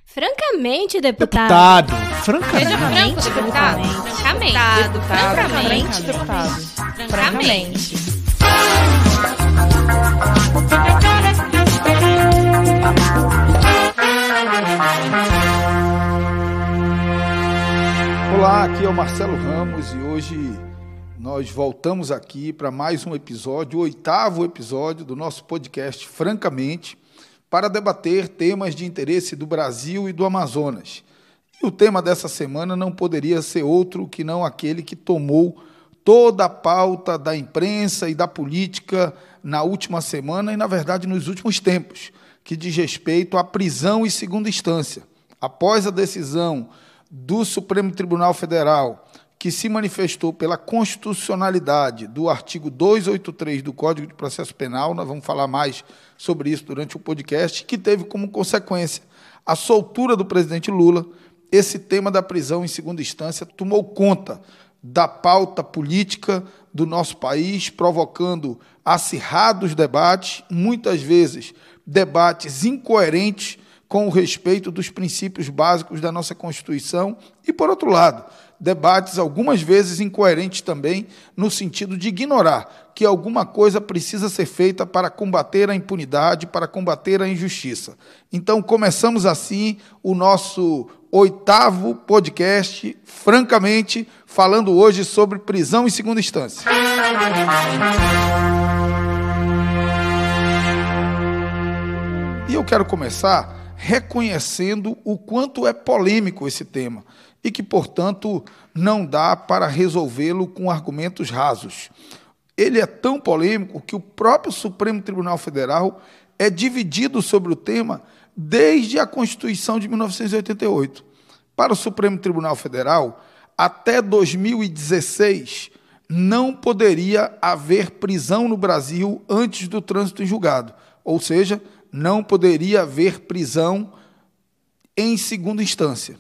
Francamente, deputado. Francamente, deputado. Francamente, deputado. Francamente. Olá, aqui é o Marcelo Ramos e hoje nós voltamos aqui para mais um episódio, o 8º episódio do nosso podcast Francamente, para debater temas de interesse do Brasil e do Amazonas. E o tema dessa semana não poderia ser outro que não aquele que tomou toda a pauta da imprensa e da política na última semana e, na verdade, nos últimos tempos, que diz respeito à prisão em segunda instância. Após a decisão do Supremo Tribunal Federal, que se manifestou pela constitucionalidade do artigo 283 do Código de Processo Penal, nós vamos falar mais sobre isso durante o podcast, que teve como consequência a soltura do presidente Lula. Esse tema da prisão em segunda instância tomou conta da pauta política do nosso país, provocando acirrados debates, muitas vezes debates incoerentes com o respeito dos princípios básicos da nossa Constituição e, por outro lado, debates algumas vezes incoerentes também no sentido de ignorar que alguma coisa precisa ser feita para combater a impunidade, para combater a injustiça. Então, começamos assim o nosso 8º podcast, francamente, falando hoje sobre prisão em segunda instância. E eu quero começar reconhecendo o quanto é polêmico esse tema e que, portanto, não dá para resolvê-lo com argumentos rasos. Ele é tão polêmico que o próprio Supremo Tribunal Federal é dividido sobre o tema desde a Constituição de 1988. Para o Supremo Tribunal Federal, até 2016, não poderia haver prisão no Brasil antes do trânsito em julgado, ou seja, não poderia haver prisão em segunda instância.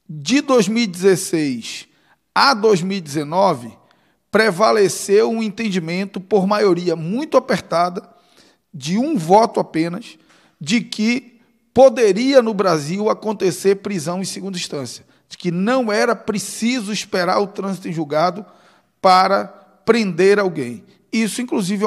De 2016 a 2019, prevaleceu um entendimento por maioria muito apertada, de um voto apenas, de que poderia no Brasil acontecer prisão em segunda instância, de que não era preciso esperar o trânsito em julgado para prender alguém. Isso, inclusive,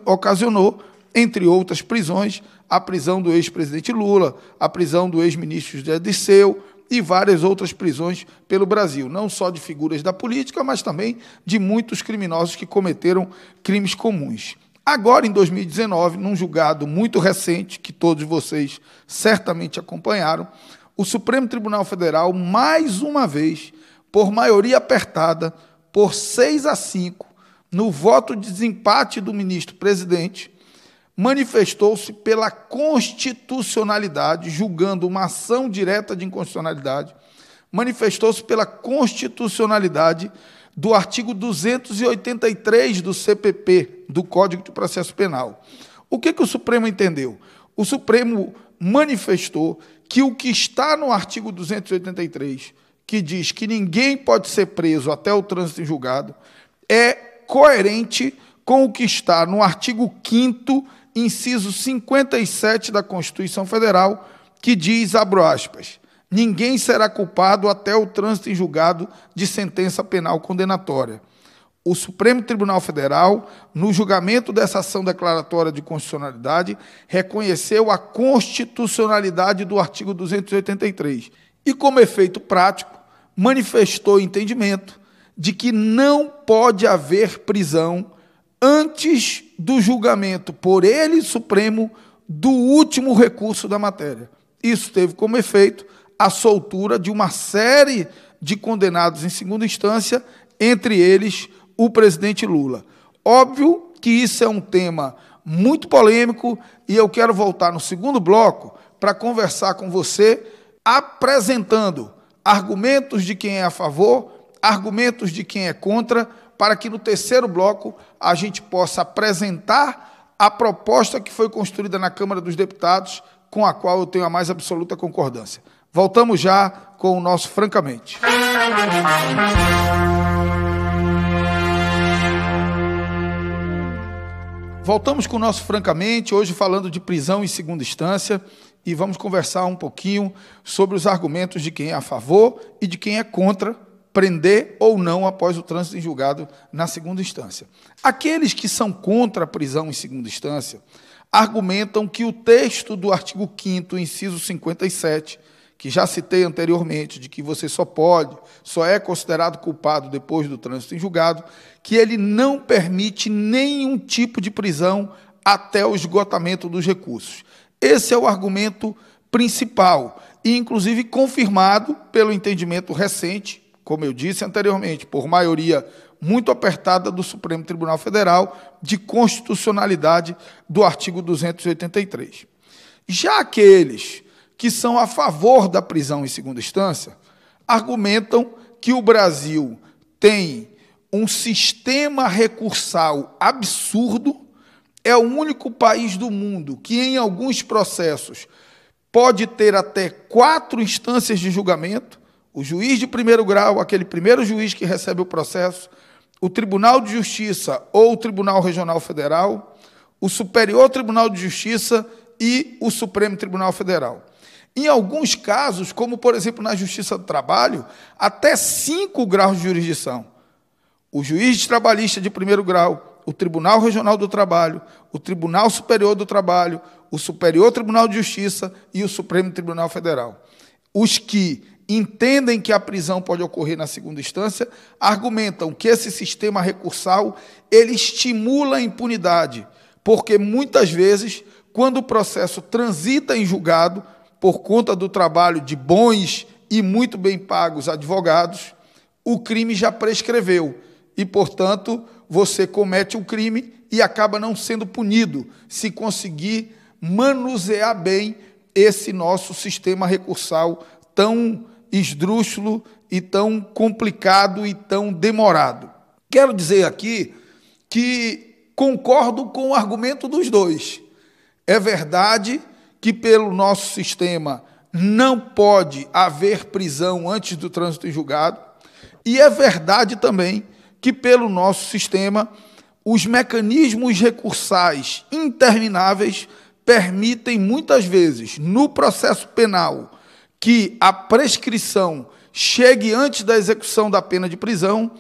ocasionou, entre outras prisões, a prisão do ex-presidente Lula, a prisão do ex-ministro José Dirceu e várias outras prisões pelo Brasil, não só de figuras da política, mas também de muitos criminosos que cometeram crimes comuns. Agora, em 2019, num julgado muito recente, que todos vocês certamente acompanharam, o Supremo Tribunal Federal, mais uma vez, por maioria apertada, por 6-5, no voto de desempate do ministro-presidente, manifestou-se pela constitucionalidade, julgando uma ação direta de inconstitucionalidade, manifestou-se pela constitucionalidade do artigo 283 do CPP, do Código de Processo Penal. O que o Supremo entendeu? O Supremo manifestou que o que está no artigo 283, que diz que ninguém pode ser preso até o trânsito em julgado, é coerente com o que está no artigo 5º, inciso 57 da Constituição Federal, que diz, abro aspas, ninguém será culpado até o trânsito em julgado de sentença penal condenatória. O Supremo Tribunal Federal, no julgamento dessa ação declaratória de constitucionalidade, reconheceu a constitucionalidade do artigo 283 e, como efeito prático, manifestou o entendimento de que não pode haver prisão antes do julgamento por ele, Supremo, do último recurso da matéria. Isso teve como efeito a soltura de uma série de condenados em segunda instância, entre eles o presidente Lula. Óbvio que isso é um tema muito polêmico e eu quero voltar no segundo bloco para conversar com você, apresentando argumentos de quem é a favor, argumentos de quem é contra, para que no terceiro bloco a gente possa apresentar a proposta que foi construída na Câmara dos Deputados, com a qual eu tenho a mais absoluta concordância. Voltamos já com o nosso Francamente. Voltamos com o nosso Francamente, hoje falando de prisão em segunda instância, e vamos conversar um pouquinho sobre os argumentos de quem é a favor e de quem é contra prender ou não após o trânsito em julgado na segunda instância. Aqueles que são contra a prisão em segunda instância argumentam que o texto do artigo 5º, inciso 57, que já citei anteriormente, de que você só é considerado culpado depois do trânsito em julgado, que ele não permite nenhum tipo de prisão até o esgotamento dos recursos. Esse é o argumento principal, e inclusive confirmado pelo entendimento recente, como eu disse anteriormente, por maioria muito apertada do Supremo Tribunal Federal, de constitucionalidade do artigo 283. Já aqueles que são a favor da prisão em segunda instância argumentam que o Brasil tem um sistema recursal absurdo, é o único país do mundo que, em alguns processos, pode ter até 4 instâncias de julgamento: o juiz de primeiro grau, aquele primeiro juiz que recebe o processo, o Tribunal de Justiça ou o Tribunal Regional Federal, o Superior Tribunal de Justiça e o Supremo Tribunal Federal. Em alguns casos, como, por exemplo, na Justiça do Trabalho, até 5 graus de jurisdição. O juiz trabalhista de primeiro grau, o Tribunal Regional do Trabalho, o Tribunal Superior do Trabalho, o Superior Tribunal de Justiça e o Supremo Tribunal Federal. Os que entendem que a prisão pode ocorrer na segunda instância argumentam que esse sistema recursal ele estimula a impunidade, porque muitas vezes, quando o processo transita em julgado, por conta do trabalho de bons e muito bem pagos advogados, o crime já prescreveu e, portanto, você comete um crime e acaba não sendo punido se conseguir manusear bem esse nosso sistema recursal tão esdrúxulo e tão complicado e tão demorado. Quero dizer aqui que concordo com o argumento dos dois. É verdade que pelo nosso sistema não pode haver prisão antes do trânsito em julgado, e é verdade também que pelo nosso sistema os mecanismos recursais intermináveis permitem muitas vezes no processo penal que a prescrição chegue antes da execução da pena de prisão,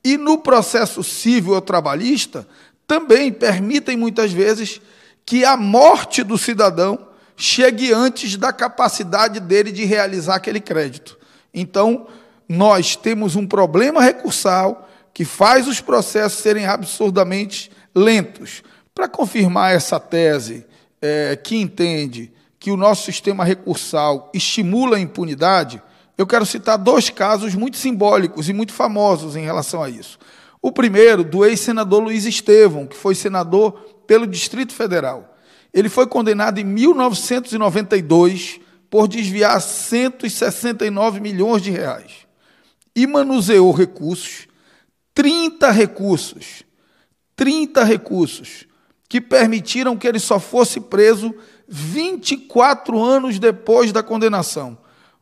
e no processo civil ou trabalhista também permitem muitas vezes que a morte do cidadão chegue antes da capacidade dele de realizar aquele crédito. Então, nós temos um problema recursal que faz os processos serem absurdamente lentos. Para confirmar essa tese que entende que o nosso sistema recursal estimula a impunidade, eu quero citar 2 casos muito simbólicos e muito famosos em relação a isso. O primeiro, do ex-senador Luiz Estevão, que foi senador pelo Distrito Federal. Ele foi condenado em 1992 por desviar 169 milhões de reais e manuseou recursos, 30 recursos, que permitiram que ele só fosse preso 24 anos depois da condenação.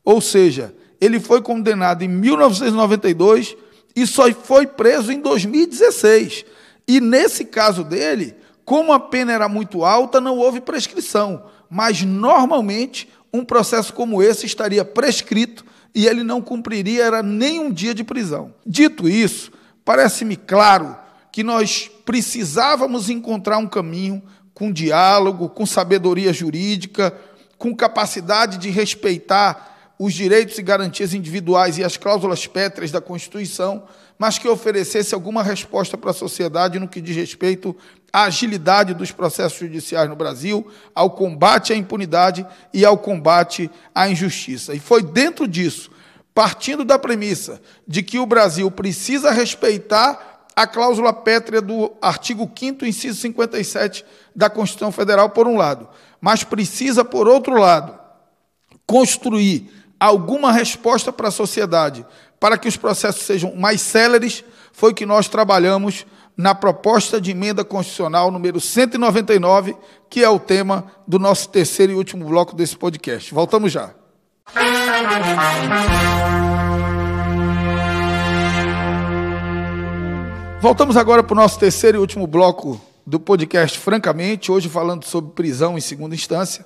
Ou seja, ele foi condenado em 1992 e só foi preso em 2016. E nesse caso dele, como a pena era muito alta, não houve prescrição, mas normalmente um processo como esse estaria prescrito e ele não cumpriria nem um dia de prisão. Dito isso, parece-me claro que nós precisávamos encontrar um caminho com diálogo, com sabedoria jurídica, com capacidade de respeitar os direitos e garantias individuais e as cláusulas pétreas da Constituição, mas que oferecesse alguma resposta para a sociedade no que diz respeito à agilidade dos processos judiciais no Brasil, ao combate à impunidade e ao combate à injustiça. E foi dentro disso, partindo da premissa de que o Brasil precisa respeitar a cláusula pétrea do artigo 5º, inciso 57 da Constituição Federal, por um lado, mas precisa, por outro lado, construir alguma resposta para a sociedade, para que os processos sejam mais céleres, foi que nós trabalhamos na proposta de emenda constitucional número 199, que é o tema do nosso terceiro e último bloco desse podcast. Voltamos já. Voltamos agora para o nosso terceiro e último bloco do podcast Francamente, hoje falando sobre prisão em segunda instância.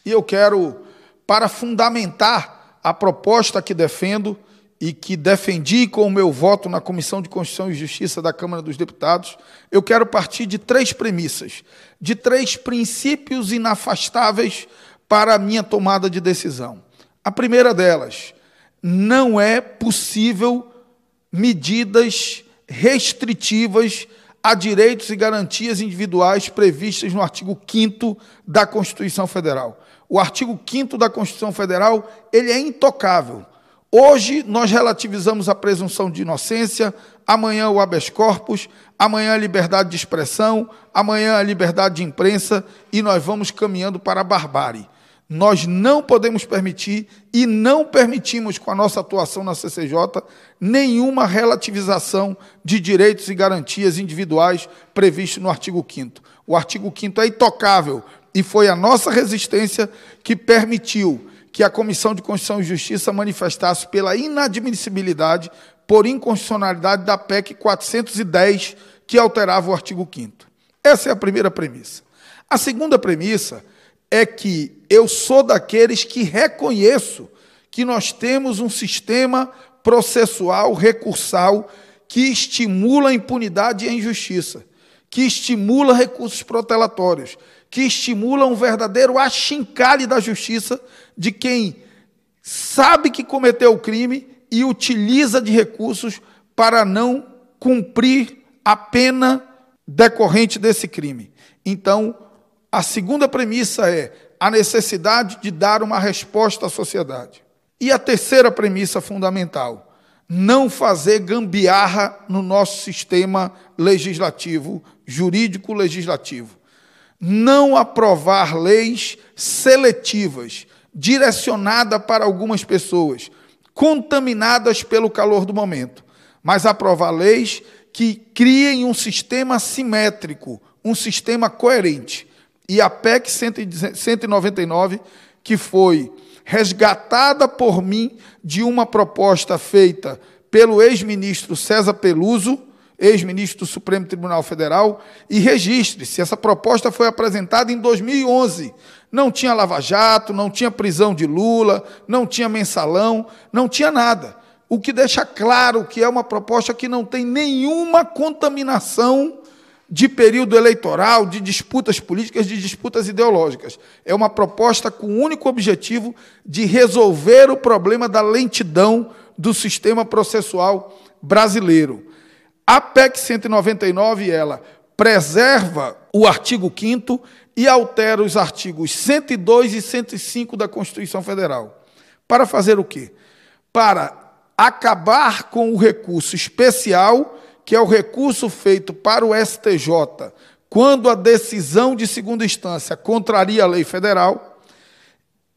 E eu quero, para fundamentar a proposta que defendo e que defendi com o meu voto na Comissão de Constituição e Justiça da Câmara dos Deputados, eu quero partir de 3 premissas, de 3 princípios inafastáveis para a minha tomada de decisão. A primeira delas, não é possível medidas restritivas a direitos e garantias individuais previstas no artigo 5º da Constituição Federal. O artigo 5º da Constituição Federal, ele é intocável. Hoje, nós relativizamos a presunção de inocência, amanhã o habeas corpus, amanhã a liberdade de expressão, amanhã a liberdade de imprensa, e nós vamos caminhando para a barbárie. Nós não podemos permitir, e não permitimos com a nossa atuação na CCJ, nenhuma relativização de direitos e garantias individuais previstos no artigo 5º. O artigo 5º é intocável, e foi a nossa resistência que permitiu que a Comissão de Constituição e Justiça manifestasse pela inadmissibilidade, por inconstitucionalidade da PEC 410, que alterava o artigo 5º. Essa é a primeira premissa. A segunda premissa é que eu sou daqueles que reconheço que nós temos um sistema processual, recursal, que estimula a impunidade e a injustiça, que estimula recursos protelatórios, que estimula um verdadeiro achincalhe da justiça de quem sabe que cometeu o crime e utiliza de recursos para não cumprir a pena decorrente desse crime. Então, a segunda premissa é a necessidade de dar uma resposta à sociedade. E a terceira premissa fundamental, não fazer gambiarra no nosso sistema legislativo, jurídico-legislativo. Não aprovar leis seletivas, direcionadas para algumas pessoas, contaminadas pelo calor do momento, mas aprovar leis que criem um sistema simétrico, um sistema coerente. E a PEC 199, que foi resgatada por mim de uma proposta feita pelo ex-ministro César Peluso, ex-ministro do Supremo Tribunal Federal, e registre-se, essa proposta foi apresentada em 2011. Não tinha lava-jato, não tinha prisão de Lula, não tinha mensalão, não tinha nada. O que deixa claro que é uma proposta que não tem nenhuma contaminação de período eleitoral, de disputas políticas, de disputas ideológicas. É uma proposta com o único objetivo de resolver o problema da lentidão do sistema processual brasileiro. A PEC 199, ela preserva o artigo 5º e altera os artigos 102 e 105 da Constituição Federal. Para fazer o quê? Para acabar com o recurso especial, que é o recurso feito para o STJ, quando a decisão de segunda instância contraria a lei federal,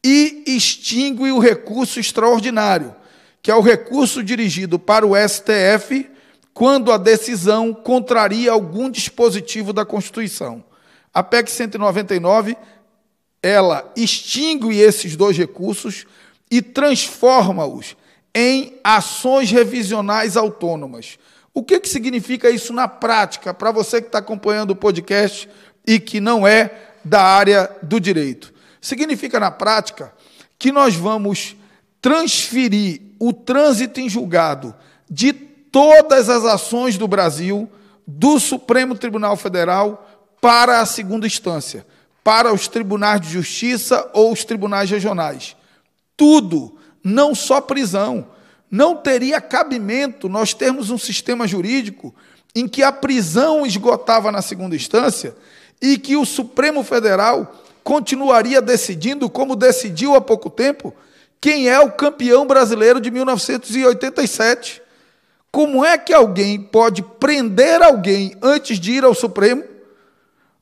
e extingue o recurso extraordinário, que é o recurso dirigido para o STF, quando a decisão contraria algum dispositivo da Constituição. A PEC 199, ela extingue esses 2 recursos e transforma-os em ações revisionais autônomas. O que significa isso na prática, para você que está acompanhando o podcast e que não é da área do direito? Significa, na prática, que nós vamos transferir o trânsito em julgado de todas as ações do Brasil, do Supremo Tribunal Federal, para a segunda instância, para os tribunais de justiça ou os tribunais regionais. Tudo, não só prisão. Não teria cabimento nós termos um sistema jurídico em que a prisão esgotava na segunda instância e que o Supremo Federal continuaria decidindo, como decidiu há pouco tempo, quem é o campeão brasileiro de 1987. Como é que alguém pode prender alguém antes de ir ao Supremo,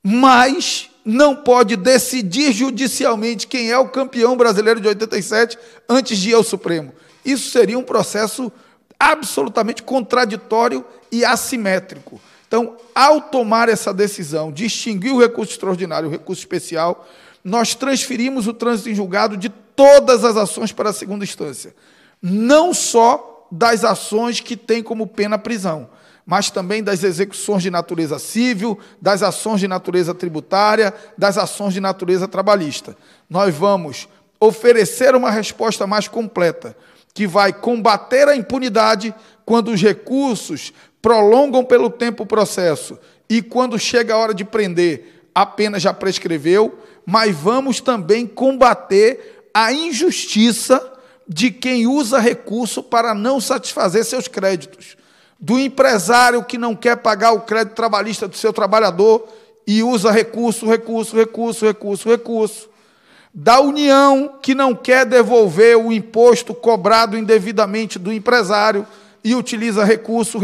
mas não pode decidir judicialmente quem é o campeão brasileiro de 87 antes de ir ao Supremo? Isso seria um processo absolutamente contraditório e assimétrico. Então, ao tomar essa decisão de extinguir o recurso extraordinário e o recurso especial, nós transferimos o trânsito em julgado de todas as ações para a segunda instância. Não só das ações que têm como pena a prisão, mas também das execuções de natureza civil, das ações de natureza tributária, das ações de natureza trabalhista. Nós vamos oferecer uma resposta mais completa, que vai combater a impunidade quando os recursos prolongam pelo tempo o processo e quando chega a hora de prender, a pena já prescreveu, mas vamos também combater a injustiça de quem usa recurso para não satisfazer seus créditos, do empresário que não quer pagar o crédito trabalhista do seu trabalhador e usa recurso, da União que não quer devolver o imposto cobrado indevidamente do empresário e utiliza recurso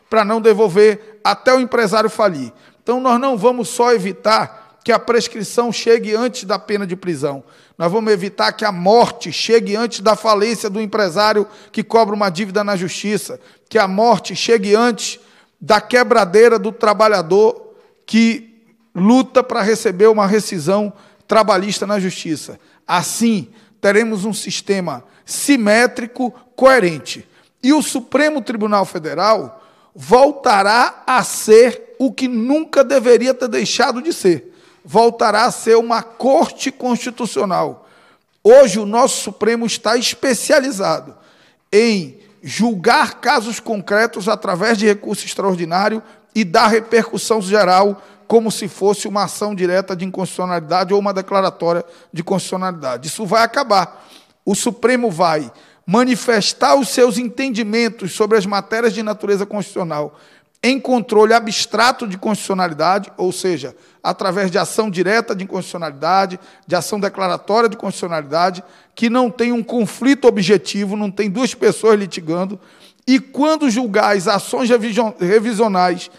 para não devolver até o empresário falir. Então, nós não vamos só evitar que a prescrição chegue antes da pena de prisão. Nós vamos evitar que a morte chegue antes da falência do empresário que cobra uma dívida na justiça, que a morte chegue antes da quebradeira do trabalhador que luta para receber uma rescisão trabalhista na justiça. Assim, teremos um sistema simétrico, coerente. E o Supremo Tribunal Federal voltará a ser o que nunca deveria ter deixado de ser. Voltará a ser uma corte constitucional. Hoje, o nosso Supremo está especializado em julgar casos concretos através de recurso extraordinário e dar repercussão geral como se fosse uma ação direta de inconstitucionalidade ou uma declaratória de constitucionalidade. Isso vai acabar. O Supremo vai manifestar os seus entendimentos sobre as matérias de natureza constitucional em controle abstrato de constitucionalidade, ou seja, através de ação direta de inconstitucionalidade, de ação declaratória de constitucionalidade, que não tem um conflito objetivo, não tem duas pessoas litigando, e quando julgar as ações revisionais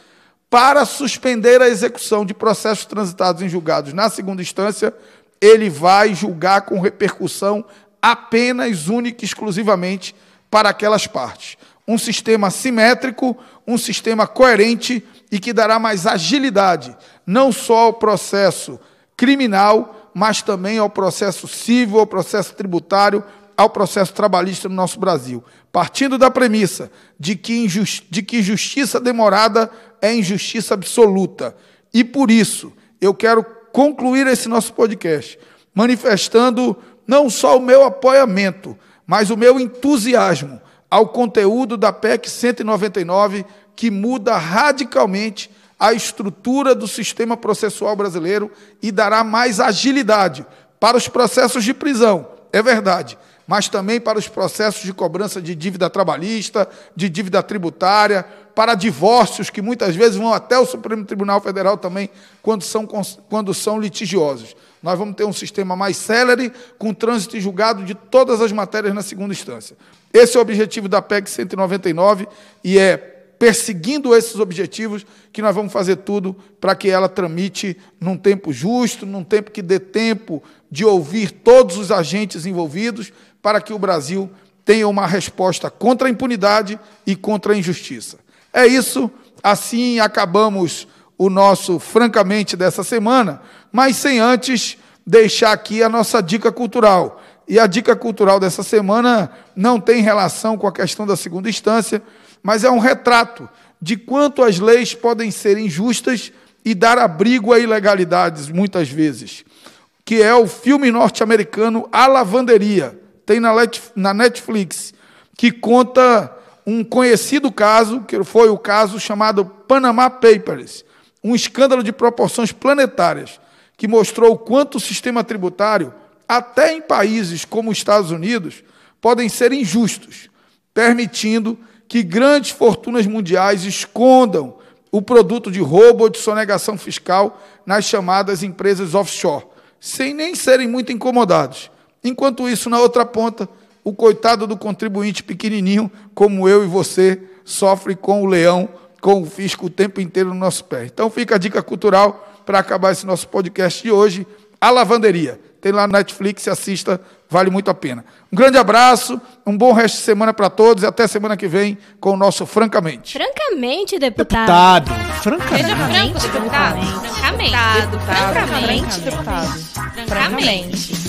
para suspender a execução de processos transitados em julgados na segunda instância, ele vai julgar com repercussão apenas, única e exclusivamente para aquelas partes. Um sistema simétrico, um sistema coerente e que dará mais agilidade, não só ao processo criminal, mas também ao processo civil, ao processo tributário, ao processo trabalhista no nosso Brasil. Partindo da premissa de que justiça demorada é injustiça absoluta. E por isso, eu quero concluir esse nosso podcast manifestando não só o meu apoiamento, mas o meu entusiasmo ao conteúdo da PEC 199, que muda radicalmente a estrutura do sistema processual brasileiro e dará mais agilidade para os processos de prisão, é verdade, mas também para os processos de cobrança de dívida trabalhista, de dívida tributária, para divórcios, que muitas vezes vão até o Supremo Tribunal Federal também, quando são litigiosos. Nós vamos ter um sistema mais célere, com trânsito e julgado de todas as matérias na segunda instância. Esse é o objetivo da PEC 199 e é perseguindo esses objetivos que nós vamos fazer tudo para que ela tramite num tempo justo, num tempo que dê tempo de ouvir todos os agentes envolvidos, para que o Brasil tenha uma resposta contra a impunidade e contra a injustiça. É isso, assim acabamos o nosso Francamente dessa semana, mas sem antes deixar aqui a nossa dica cultural. E a dica cultural dessa semana não tem relação com a questão da segunda instância, mas é um retrato de quanto as leis podem ser injustas e dar abrigo a ilegalidades, muitas vezes, que é o filme norte-americano A Lavanderia, tem na Netflix, que conta um conhecido caso, que foi o caso chamado Panama Papers, um escândalo de proporções planetárias, que mostrou o quanto o sistema tributário, até em países como os Estados Unidos, podem ser injustos, permitindo que grandes fortunas mundiais escondam o produto de roubo ou de sonegação fiscal nas chamadas empresas offshore, sem nem serem muito incomodados. Enquanto isso, na outra ponta, o coitado do contribuinte pequenininho, como eu e você, sofre com o leão, com o fisco o tempo inteiro no nosso pé. Então fica a dica cultural para acabar esse nosso podcast de hoje, A Lavanderia. Tem lá no Netflix, assista, vale muito a pena. Um grande abraço, um bom resto de semana para todos e até semana que vem com o nosso Francamente. Francamente, deputado. Francamente. Seja franco, deputado. Francamente. Francamente, deputado. Francamente.